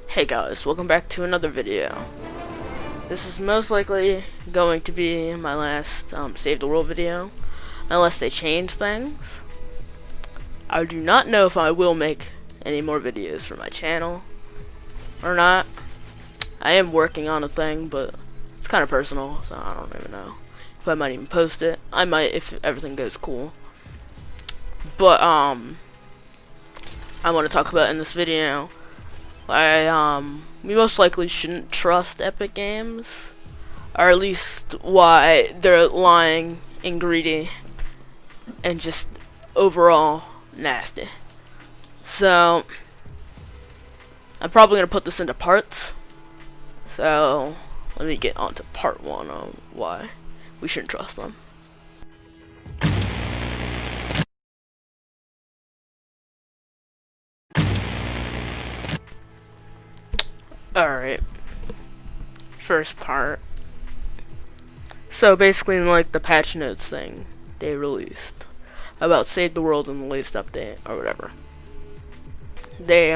Hey guys, welcome back to another video. This is most likely going to be my last Save the World video, unless they change things. I do not know if I will make any more videos for my channel or not. I am working on a thing, but it's kind of personal, so I don't even know if I might even post it. I might if everything goes cool. But I want to talk about in this video we most likely shouldn't trust Epic Games, or at least why they're lying and greedy and just overall nasty. So I'm probably gonna put this into parts. So let me get on to part one on why we shouldn't trust them. Alright, first part. So basically, in like the patch notes thing they released about Save the World in the latest update or whatever, they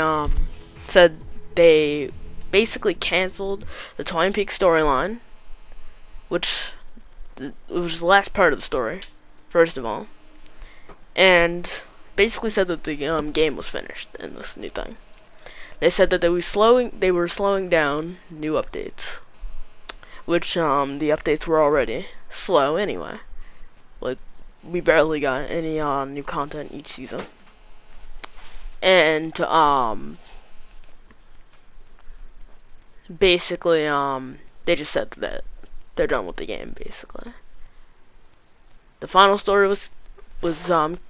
said they basically canceled the Twin Peaks storyline, which was the last part of the story, first of all, and basically said that the game was finished in this new thing. They said that they were slowing down new updates, which the updates were already slow anyway. Like, we barely got any new content each season, and basically they just said that they're done with the game. Basically, the final story was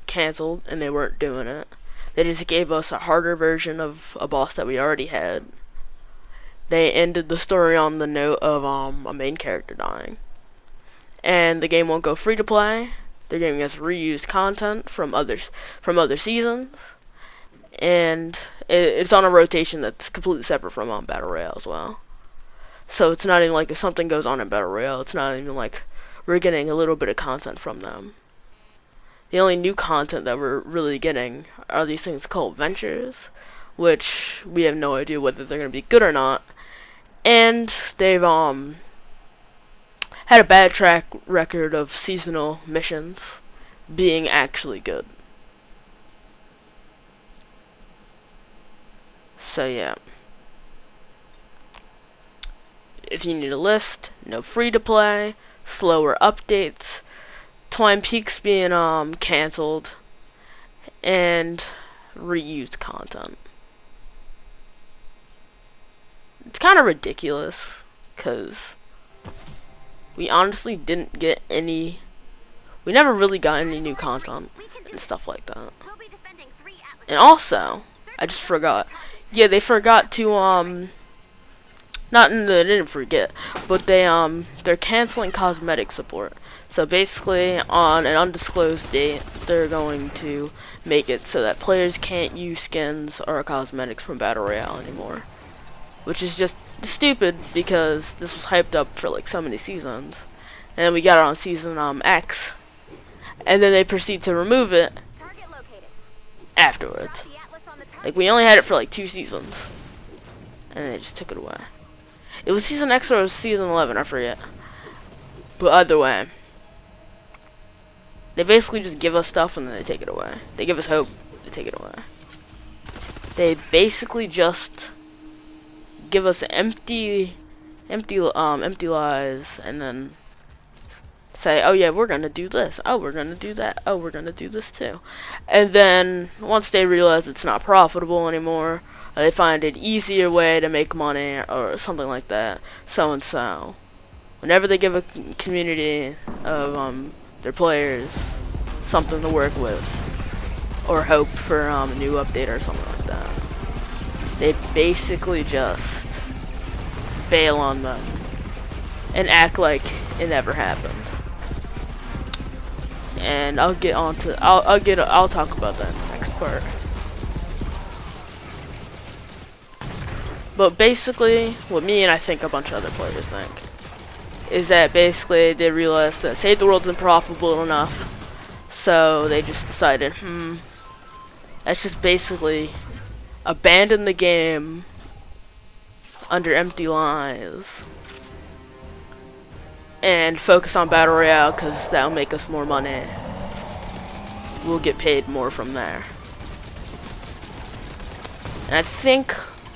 canceled, and they weren't doing it. They just gave us a harder version of a boss that we already had. They ended the story on the note of a main character dying. And the game won't go free to play. They're giving us reused content from other seasons. And it's on a rotation that's completely separate from Battle Royale as well. So it's not even like if something goes on in Battle Royale, it's not even like we're getting a little bit of content from them. The only new content that we're really getting are these things called ventures, which we have no idea whether they're going to be good or not. And they've had a bad track record of seasonal missions being actually good. So yeah. If you need a list, no free to play, slower updates, Twin Peaks being canceled, and reused content. It's kind of ridiculous because we honestly didn't get any. We never really got any new content and stuff like that. And also, I just forgot. Yeah, they forgot to they didn't forget, but they're canceling cosmetic support. So basically, on an undisclosed date, they're going to make it so that players can't use skins or cosmetics from Battle Royale anymore. Which is just stupid because this was hyped up for like so many seasons. And then we got it on season X. And then they proceed to remove it afterwards. Like, we only had it for like 2 seasons. And they just took it away. It was season X or it was season 11, I forget. But either way, they basically just give us stuff and then they take it away. They give us hope, they take it away. They basically just give us empty lies and then say, oh yeah, we're gonna do this, oh we're gonna do that, oh we're gonna do this too. And then once they realize it's not profitable anymore, they find an easier way to make money or something like that, so and so. Whenever they give a community of their players something to work with or hope for a new update or something like that, they basically just bail on them and act like it never happened. And I'll talk about that in the next part. But basically, what me and I think a bunch of other players think is that basically they realized that Save the World's unprofitable enough, so they just decided, let's just basically abandon the game under empty lies and focus on Battle Royale, because that'll make us more money. We'll get paid more from there. And I think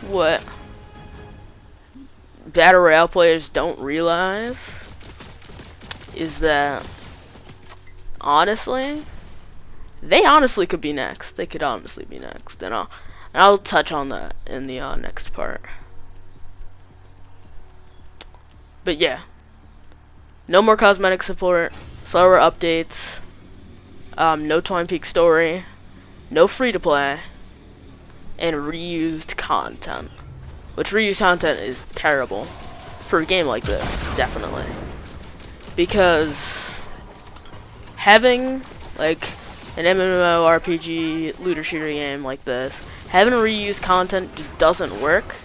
what Battle Royale players don't realize is that, honestly, they honestly could be next. They could honestly be next. And I'll touch on that in the next part. But yeah. No more cosmetic support, slower updates, no Twin Peaks story, no free-to-play, and reused content. Which reused content is terrible for a game like this, definitely. Because having, like, an MMORPG looter shooter game like this, having reused content just doesn't work.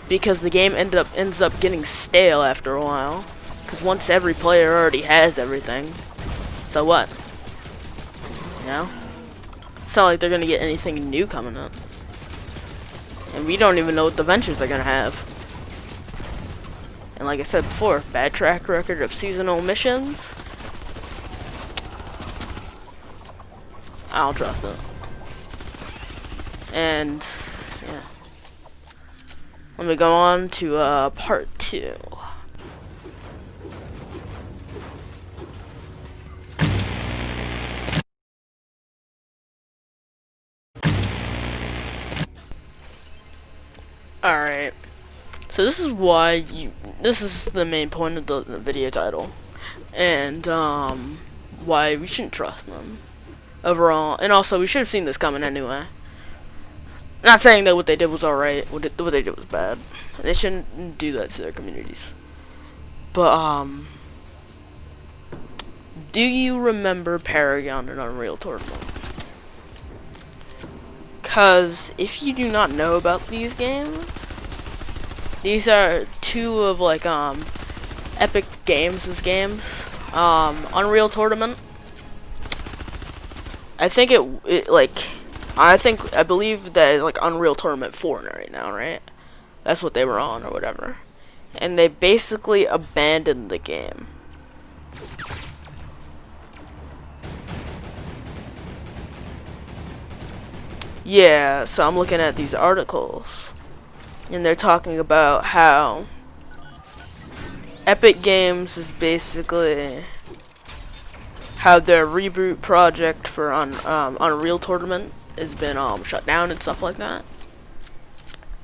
Because the game ends up getting stale after a while. Because once every player already has everything, so what? You know? It's not like they're gonna get anything new coming up. And we don't even know what the ventures are gonna have. And like I said before, bad track record of seasonal missions. I don't trust it. And yeah. Let me go on to part 2. Alright, so this is this is the main point of the video title, and why we shouldn't trust them overall, and also we should have seen this coming anyway. Not saying that what they did was alright, what they did was bad. They shouldn't do that to their communities. But do you remember Paragon and Unreal Tournament? Because if you do not know about these games, these are two of like Epic Games' games. Unreal Tournament. I believe that it's like Unreal Tournament 4 right now, right? That's what they were on or whatever. And they basically abandoned the game. Yeah, so I'm looking at these articles, and they're talking about how Epic Games is basically how their reboot project for Unreal Tournament has been shut down and stuff like that.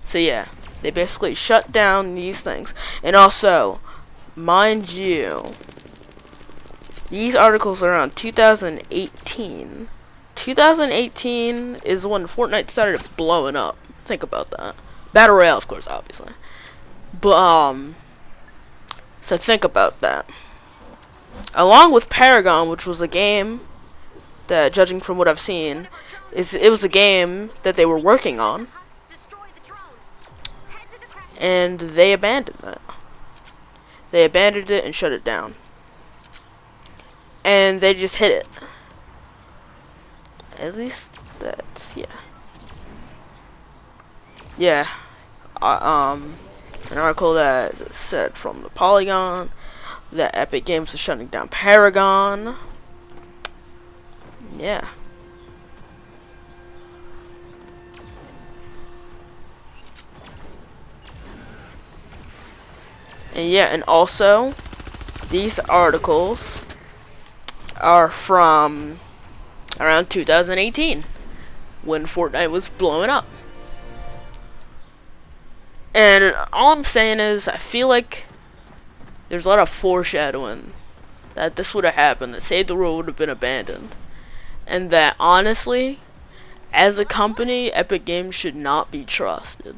So yeah, they basically shut down these things. And also, mind you, these articles are on 2018. 2018 is when Fortnite started blowing up. Think about that. Battle Royale, of course, obviously. But, so think about that. Along with Paragon, which was a game that, judging from what I've seen, it was a game that they were working on. And they abandoned it. They abandoned it and shut it down. And they just hit it. At least that's, yeah. Yeah. An article that said from the Polygon that Epic Games is shutting down Paragon. Yeah. And yeah, and also, these articles are from around 2018, when Fortnite was blowing up. And all I'm saying is, I feel like there's a lot of foreshadowing that this would have happened, that Save the World would have been abandoned. And that, honestly, as a company, Epic Games should not be trusted.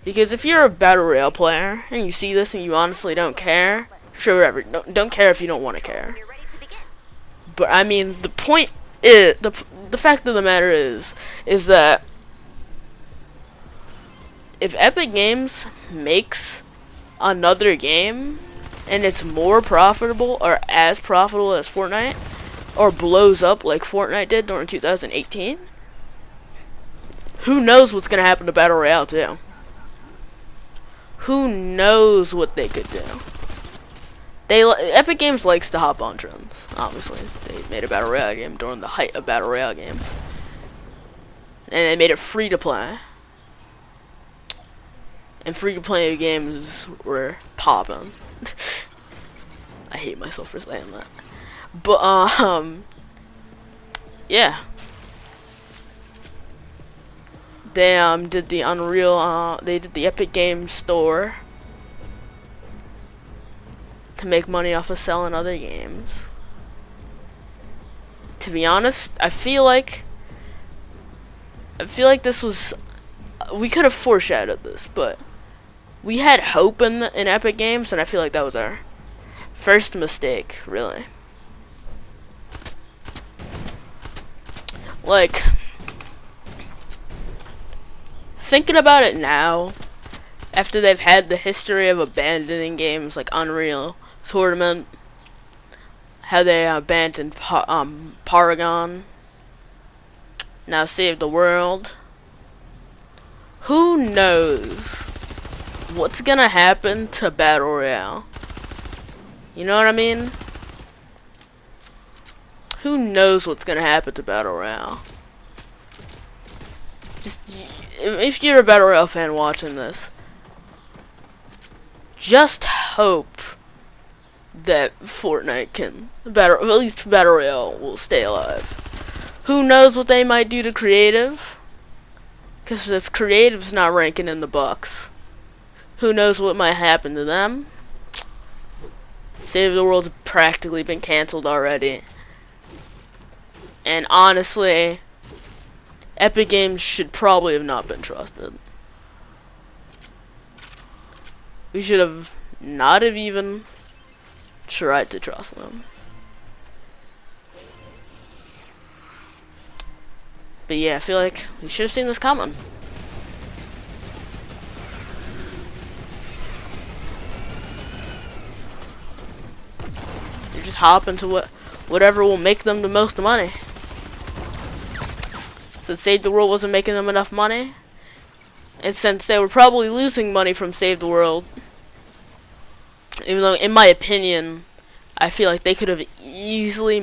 Because if you're a Battle Royale player, and you see this and you honestly don't care, sure, whatever, don't care if you don't want to care. But I mean, the point is, the fact of the matter is that if Epic Games makes another game and it's more profitable or as profitable as Fortnite, or blows up like Fortnite did during 2018, Who knows what's gonna happen to Battle Royale too? Who knows what they could do? Epic Games likes to hop on trends. Obviously, they made a Battle Royale game during the height of Battle Royale games, and they made it free to play. And free to play games were popping. I hate myself for saying that, but yeah. They did the Unreal, they did the Epic Games Store to make money off of selling other games. To be honest, I feel like this was, we could have foreshadowed this, but we had hope in Epic Games, and I feel like that was our first mistake, really. Like, thinking about it now, after they've had the history of abandoning games like Unreal Tournament, how they abandoned Paragon, now Save the World, who knows what's gonna happen to Battle Royale? You know what I mean? Who knows what's gonna happen to Battle Royale? Just, if you're a Battle Royale fan watching this, just hope that Fortnite can, at least Battle Royale will stay alive. Who knows what they might do to creative? Because if creative's not ranking in the Bucks, who knows what might happen to them? Save the World's practically been cancelled already. And honestly, Epic Games should probably have not been trusted. We should have not have even tried to trust them. But yeah, I feel like we should have seen this coming. They just hop into whatever will make them the most money. Since Save the World wasn't making them enough money, and since they were probably losing money from Save the World, even though, in my opinion, I feel like they could have easily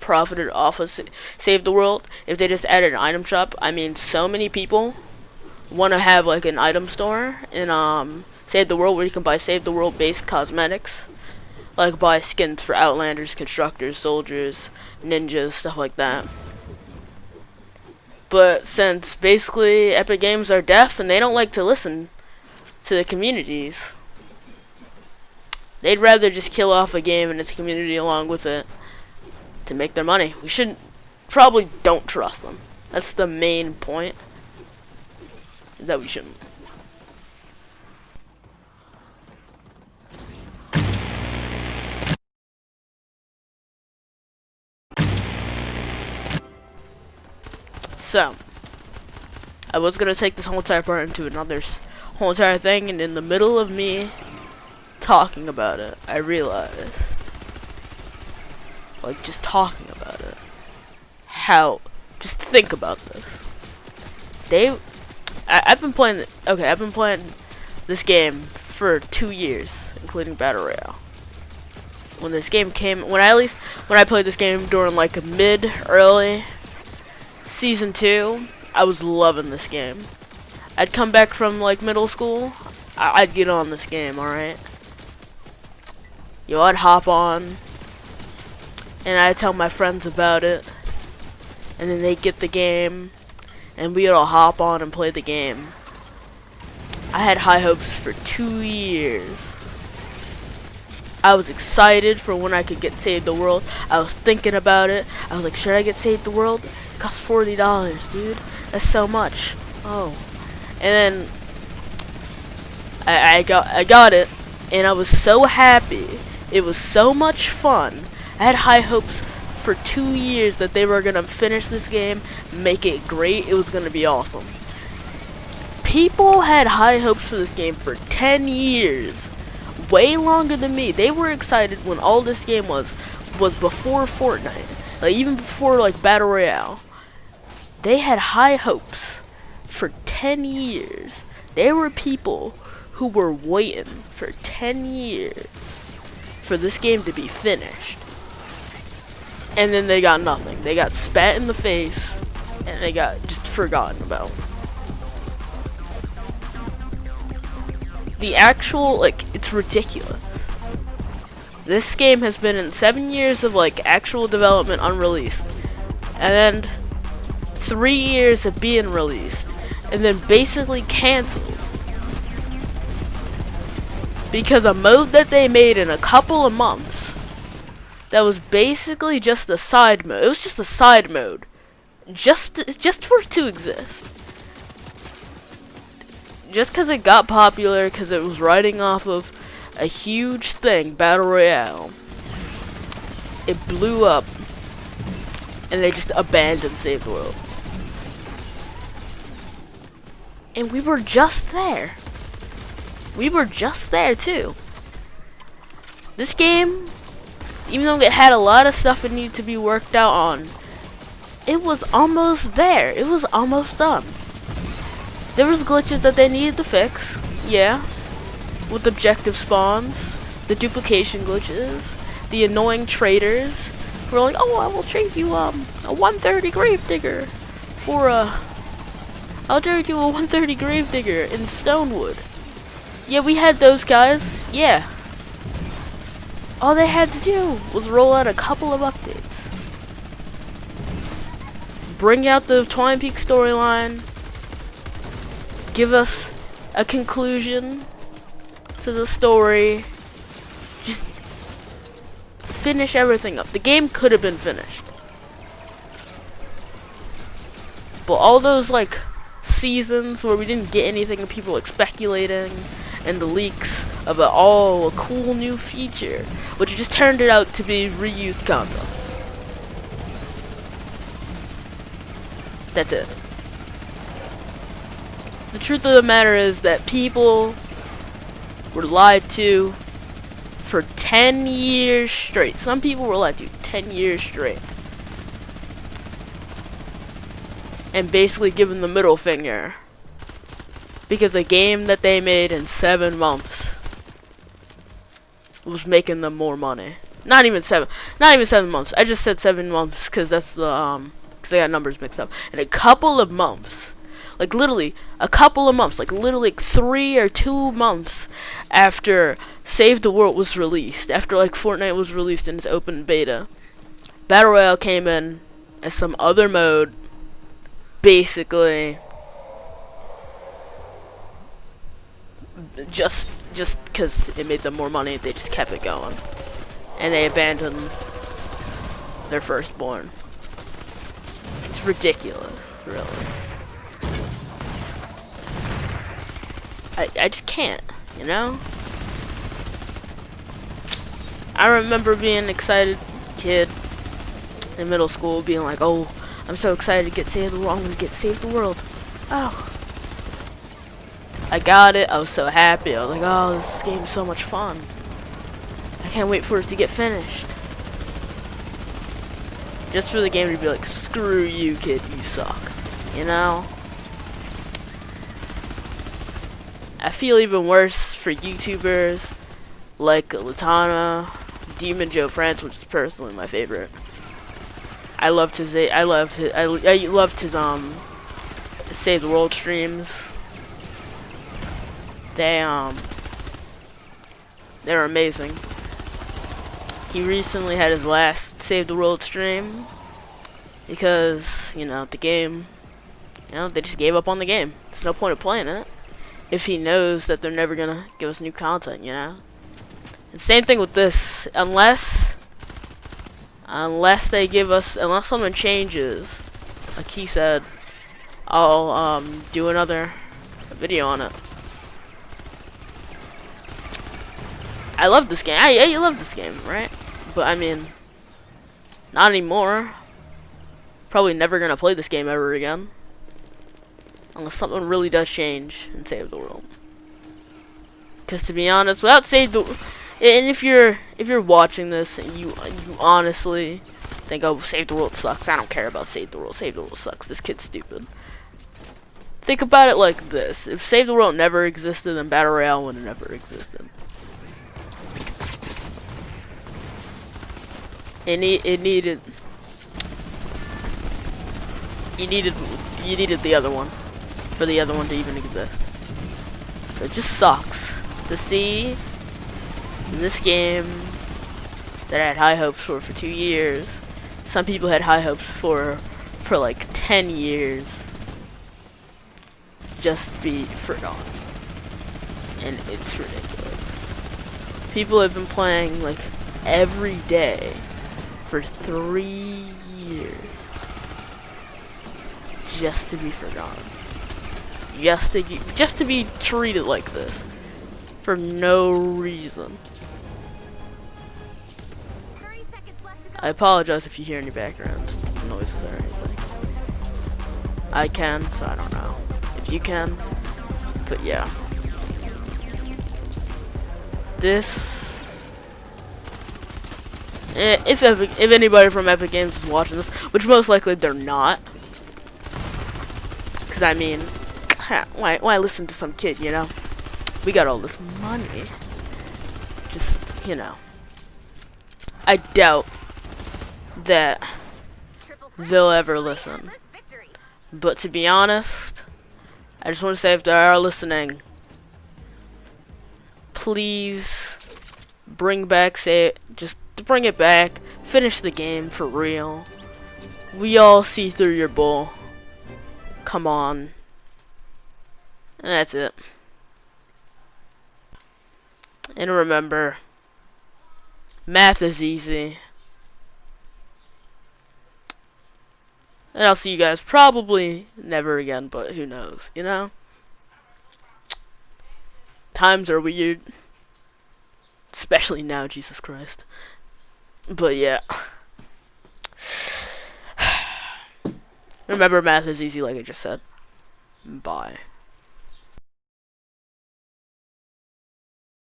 profited off of Save the World if they just added an item shop. I mean, so many people want to have like an item store in Save the World where you can buy Save the World based cosmetics, like buy skins for Outlanders, Constructors, Soldiers, Ninjas, stuff like that. But since basically Epic Games are deaf and they don't like to listen to the communities, they'd rather just kill off a game and its community along with it to make their money. We probably don't trust them. That's the main point, that we shouldn't. So, I was gonna take this whole entire part into another whole entire thing, and in the middle of me talking about it, I realized, like, just talking about it, just think about this. I've been playing this game for 2 years, including Battle Royale. When this game came, when I played this game during like early Season 2, I was loving this game. I'd come back from like middle school, I'd get on this game, alright? Yo, I'd hop on, and I'd tell my friends about it, and then they'd get the game, and we'd all hop on and play the game. I had high hopes for 2 years. I was excited for when I could get Save the World. I was thinking about it. I was like, should I get Save the World? It costs $40, dude. That's so much. Oh. And then I got it, and I was so happy. It was so much fun. I had high hopes for 2 years that they were gonna finish this game, make it great. It was gonna be awesome. People had high hopes for this game for 10 years. Way longer than me. They were excited when all this game was before Fortnite. Like, even before, like, Battle Royale. They had high hopes for 10 years. There were people who were waiting for 10 years for this game to be finished. And then they got nothing. They got spat in the face, and they got just forgotten about. The actual, like, it's ridiculous. This game has been in 7 years of, like, actual development unreleased. And then 3 years of being released. And then basically canceled. Because a mode that they made in a couple of months that was basically just a side mode. It was just a side mode. Just for it to exist. Just because it got popular, because it was riding off of a huge thing, Battle Royale. It blew up. And they just abandoned Save the World. And we were just there. We were just there too. This game, even though it had a lot of stuff it needed to be worked out on, it was almost there. It was almost done. There was glitches that they needed to fix, yeah, with objective spawns, the duplication glitches, the annoying traders who were like, oh, I will trade you a 130 Gravedigger for I'll trade you a 130 Gravedigger in Stonewood. Yeah, we had those guys, yeah. All they had to do was roll out a couple of updates. Bring out the Twine Peak storyline. Give us a conclusion to the story. Just finish everything up. The game could have been finished. But all those, like, seasons where we didn't get anything and people like speculating, and the leaks of a cool new feature, which just turned it out to be reused content. That's it. The truth of the matter is that people were lied to for 10 years straight. Some people were lied to 10 years straight. And basically given the middle finger. Because a game that they made in 7 months was making them more money. Not even 7 months. I just said 7 months because that's the because I got numbers mixed up. In a couple of months, like literally a couple of months, like literally 3 or 2 months after Save the World was released, after like Fortnite was released in its open beta, Battle Royale came in as some other mode, basically just because it made them more money. They just kept it going, and they abandoned their firstborn. It's ridiculous, really. I just can't, you know? I remember being an excited kid in middle school, being like, oh, I'm so excited to get Save the World. I'm gonna get Save the World. Oh. I got it. I was so happy. I was like, oh, this game's so much fun. I can't wait for it to get finished. Just for the game to be like, screw you, kid, you suck. You know? I feel even worse for YouTubers like Latana, Demon Joe France, which is personally my favorite. I loved his Save the World streams. They're amazing. He recently had his last Save the World stream because, you know, the game, you know, they just gave up on the game. There's no point of playing it if he knows that they're never gonna give us new content, you know? And same thing with this, unless they give us, unless something changes, like he said, I'll do another video on it. I love this game. I love this game, right? But I mean, not anymore. Probably never gonna play this game ever again, unless something really does change and Save the World. Because to be honest, without Save the, and if you're watching this and you honestly think, oh, Save the World sucks, I don't care about Save the World. Save the World sucks. This kid's stupid. Think about it like this. If Save the World never existed, then Battle Royale would have never existed. It needed... You needed the other one. For the other one to even exist. So it just sucks to see in this game that I had high hopes for 2 years. Some people had high hopes for like 10 years. Just be forgotten. And it's ridiculous. People have been playing like every day for 3 years. Just to be forgotten. Just to be treated like this. For no reason. I apologize if you hear any background noises or anything. I can, so I don't know if you can, but yeah. This, if anybody from Epic Games is watching this, which most likely they're not, because I mean, why listen to some kid, you know? We got all this money. Just, you know. I doubt that they'll ever listen. But to be honest, I just want to say if they are listening, please bring back, just bring it back, finish the game for real. We all see through your bull. Come on. And that's it. And remember, math is easy. And I'll see you guys probably never again, but who knows, you know? Times are weird. Especially now, Jesus Christ. But yeah. Remember, math is easy, like I just said. Bye.